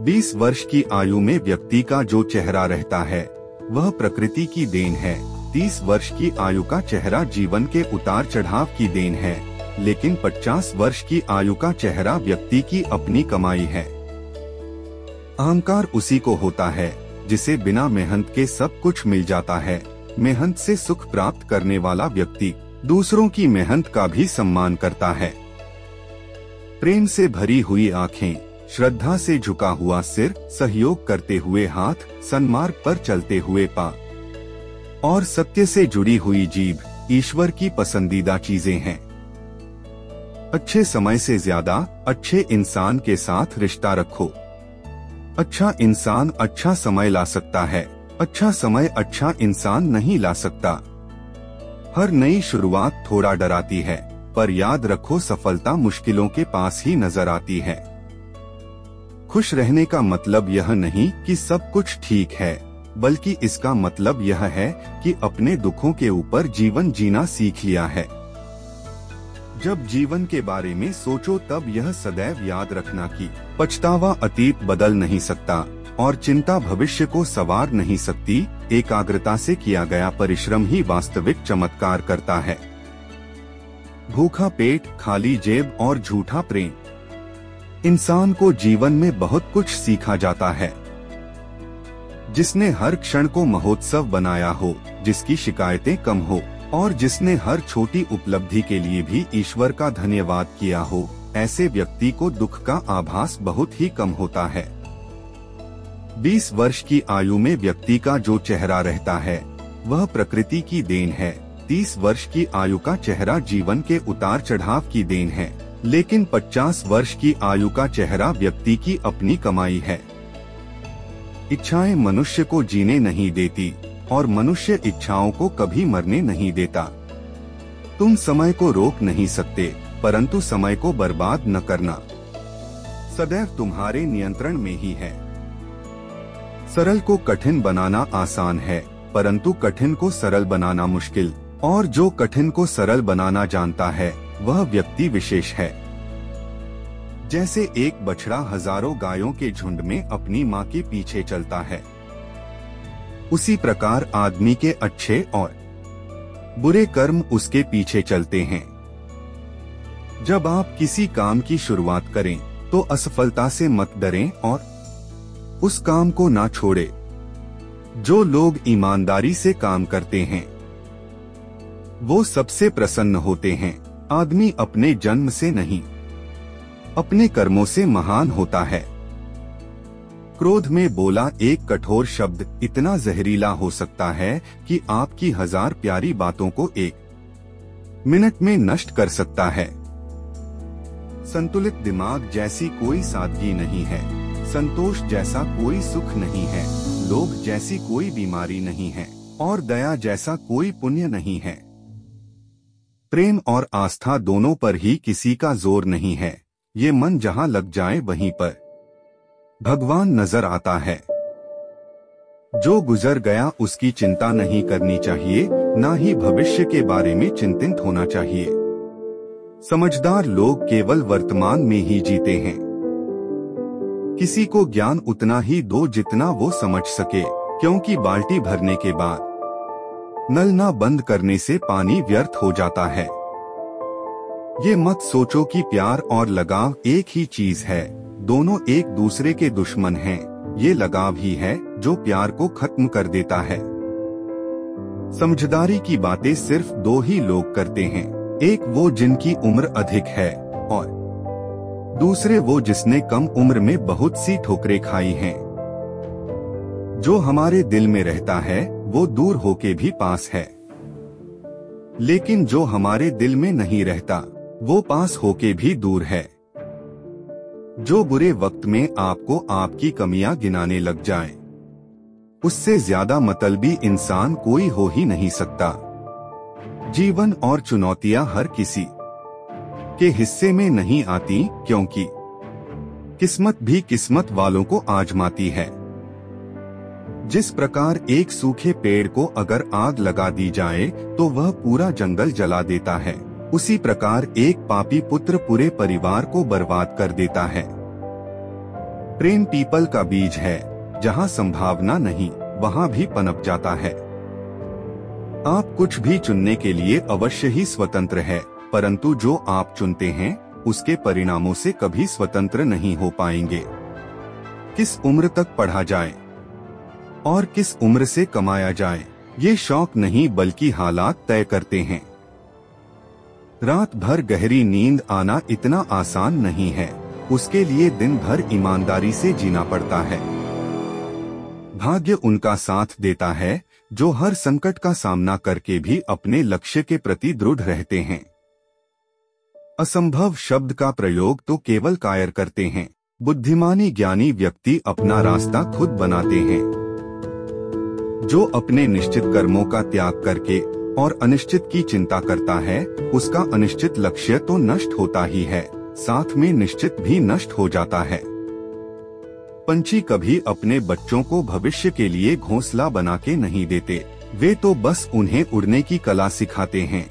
20 वर्ष की आयु में व्यक्ति का जो चेहरा रहता है वह प्रकृति की देन है। 30 वर्ष की आयु का चेहरा जीवन के उतार चढ़ाव की देन है, लेकिन 50 वर्ष की आयु का चेहरा व्यक्ति की अपनी कमाई है। अहंकार उसी को होता है जिसे बिना मेहनत के सब कुछ मिल जाता है। मेहनत से सुख प्राप्त करने वाला व्यक्ति दूसरों की मेहनत का भी सम्मान करता है। प्रेम से भरी हुई आंखें, श्रद्धा से झुका हुआ सिर, सहयोग करते हुए हाथ, सन्मार्ग पर चलते हुए पांव और सत्य से जुड़ी हुई जीभ ईश्वर की पसंदीदा चीजें हैं। अच्छे समय से ज्यादा अच्छे इंसान के साथ रिश्ता रखो। अच्छा इंसान अच्छा समय ला सकता है, अच्छा समय अच्छा इंसान नहीं ला सकता। हर नई शुरुआत थोड़ा डराती है, पर याद रखो सफलता मुश्किलों के पास ही नजर आती है। खुश रहने का मतलब यह नहीं कि सब कुछ ठीक है, बल्कि इसका मतलब यह है कि अपने दुखों के ऊपर जीवन जीना सीख लिया है। जब जीवन के बारे में सोचो तब यह सदैव याद रखना कि पछतावा अतीत बदल नहीं सकता और चिंता भविष्य को संवार नहीं सकती। एकाग्रता से किया गया परिश्रम ही वास्तविक चमत्कार करता है। भूखा पेट, खाली जेब और झूठा प्रेम। इंसान को जीवन में बहुत कुछ सीखा जाता है। जिसने हर क्षण को महोत्सव बनाया हो, जिसकी शिकायतें कम हो और जिसने हर छोटी उपलब्धि के लिए भी ईश्वर का धन्यवाद किया हो, ऐसे व्यक्ति को दुख का आभास बहुत ही कम होता है। 20 वर्ष की आयु में व्यक्ति का जो चेहरा रहता है वह प्रकृति की देन है। 30 वर्ष की आयु का चेहरा जीवन के उतार चढ़ाव की देन है, लेकिन 50 वर्ष की आयु का चेहरा व्यक्ति की अपनी कमाई है। इच्छाएं मनुष्य को जीने नहीं देती और मनुष्य इच्छाओं को कभी मरने नहीं देता। तुम समय को रोक नहीं सकते, परंतु समय को बर्बाद न करना सदैव तुम्हारे नियंत्रण में ही है। सरल को कठिन बनाना आसान है, परंतु कठिन को सरल बनाना मुश्किल, और जो कठिन को सरल बनाना जानता है वह व्यक्ति विशेष है। जैसे एक बछड़ा हजारों गायों के झुंड में अपनी मां के पीछे चलता है, उसी प्रकार आदमी के अच्छे और बुरे कर्म उसके पीछे चलते हैं। जब आप किसी काम की शुरुआत करें तो असफलता से मत डरें और उस काम को ना छोड़े। जो लोग ईमानदारी से काम करते हैं वो सबसे प्रसन्न होते हैं। आदमी अपने जन्म से नहीं, अपने कर्मों से महान होता है। क्रोध में बोला एक कठोर शब्द इतना जहरीला हो सकता है कि आपकी 1000 प्यारी बातों को 1 मिनट में नष्ट कर सकता है। संतुलित दिमाग जैसी कोई सादगी नहीं है, संतोष जैसा कोई सुख नहीं है, लोभ जैसी कोई बीमारी नहीं है और दया जैसा कोई पुण्य नहीं है। प्रेम और आस्था दोनों पर ही किसी का जोर नहीं है। ये मन जहां लग जाए वहीं पर भगवान नजर आता है। जो गुजर गया उसकी चिंता नहीं करनी चाहिए, ना ही भविष्य के बारे में चिंतित होना चाहिए। समझदार लोग केवल वर्तमान में ही जीते हैं। किसी को ज्ञान उतना ही दो जितना वो समझ सके, क्योंकि बाल्टी भरने के बाद नल ना बंद करने से पानी व्यर्थ हो जाता है। ये मत सोचो कि प्यार और लगाव एक ही चीज है, दोनों एक दूसरे के दुश्मन हैं। ये लगाव ही है जो प्यार को खत्म कर देता है। समझदारी की बातें सिर्फ 2 ही लोग करते हैं, एक वो जिनकी उम्र अधिक है और दूसरे वो जिसने कम उम्र में बहुत सी ठोकरें खाई हैं। जो हमारे दिल में रहता है वो दूर होके भी पास है, लेकिन जो हमारे दिल में नहीं रहता वो पास होके भी दूर है। जो बुरे वक्त में आपको आपकी कमियां गिनाने लग जाए, उससे ज्यादा मतलबी इंसान कोई हो ही नहीं सकता। जीवन और चुनौतियां हर किसी के हिस्से में नहीं आती, क्योंकि किस्मत भी किस्मत वालों को आजमाती है। जिस प्रकार एक सूखे पेड़ को अगर आग लगा दी जाए तो वह पूरा जंगल जला देता है, उसी प्रकार एक पापी पुत्र पूरे परिवार को बर्बाद कर देता है। प्रेम पीपल का बीज है, जहाँ संभावना नहीं वहाँ भी पनप जाता है। आप कुछ भी चुनने के लिए अवश्य ही स्वतंत्र है, परंतु जो आप चुनते हैं उसके परिणामों से कभी स्वतंत्र नहीं हो पाएंगे। किस उम्र तक पढ़ा जाए और किस उम्र से कमाया जाए, ये शौक नहीं बल्कि हालात तय करते हैं। रात भर गहरी नींद आना इतना आसान नहीं है, उसके लिए दिन भर ईमानदारी से जीना पड़ता है। भाग्य उनका साथ देता है जो हर संकट का सामना करके भी अपने लक्ष्य के प्रति दृढ़ रहते हैं। असंभव शब्द का प्रयोग तो केवल कायर करते हैं, बुद्धिमानी ज्ञानी व्यक्ति अपना रास्ता खुद बनाते हैं। जो अपने निश्चित कर्मों का त्याग करके और अनिश्चित की चिंता करता है, उसका अनिश्चित लक्ष्य तो नष्ट होता ही है, साथ में निश्चित भी नष्ट हो जाता है। पंछी कभी अपने बच्चों को भविष्य के लिए घोंसला बना के नहीं देते, वे तो बस उन्हें उड़ने की कला सिखाते हैं।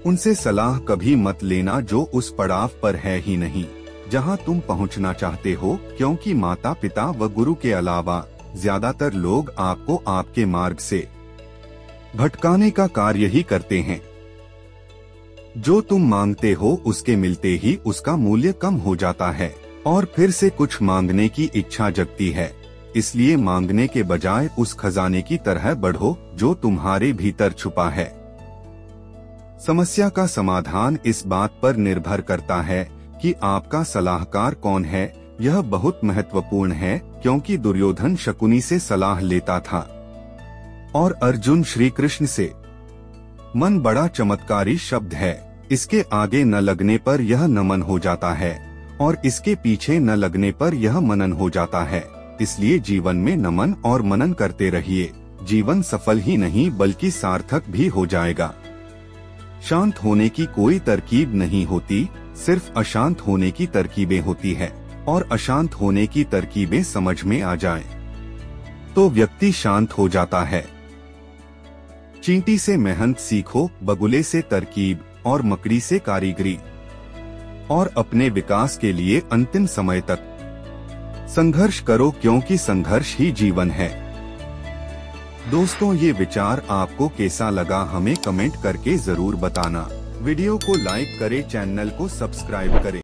उनसे सलाह कभी मत लेना जो उस पड़ाव पर है ही नहीं जहां तुम पहुंचना चाहते हो, क्योंकि माता पिता व गुरु के अलावा ज्यादातर लोग आपको आपके मार्ग से भटकाने का कार्य ही करते हैं। जो तुम मांगते हो उसके मिलते ही उसका मूल्य कम हो जाता है और फिर से कुछ मांगने की इच्छा जगती है। इसलिए मांगने के बजाय उस खजाने की तरह बढ़ो जो तुम्हारे भीतर छुपा है। समस्या का समाधान इस बात पर निर्भर करता है कि आपका सलाहकार कौन है। यह बहुत महत्वपूर्ण है, क्योंकि दुर्योधन शकुनी से सलाह लेता था और अर्जुन श्री कृष्ण से। मन बड़ा चमत्कारी शब्द है, इसके आगे न लगने पर यह नमन हो जाता है और इसके पीछे न लगने पर यह मनन हो जाता है। इसलिए जीवन में नमन और मनन करते रहिए, जीवन सफल ही नहीं बल्कि सार्थक भी हो जाएगा। शांत होने की कोई तरकीब नहीं होती, सिर्फ अशांत होने की तरकीबें होती है, और अशांत होने की तरकीबें समझ में आ जाएं, तो व्यक्ति शांत हो जाता है। चींटी से मेहनत सीखो, बगुले से तरकीब और मकड़ी से कारीगरी, और अपने विकास के लिए अंतिम समय तक संघर्ष करो, क्योंकि संघर्ष ही जीवन है। दोस्तों, ये विचार आपको कैसा लगा हमें कमेंट करके जरूर बताना। वीडियो को लाइक करें, चैनल को सब्सक्राइब करें।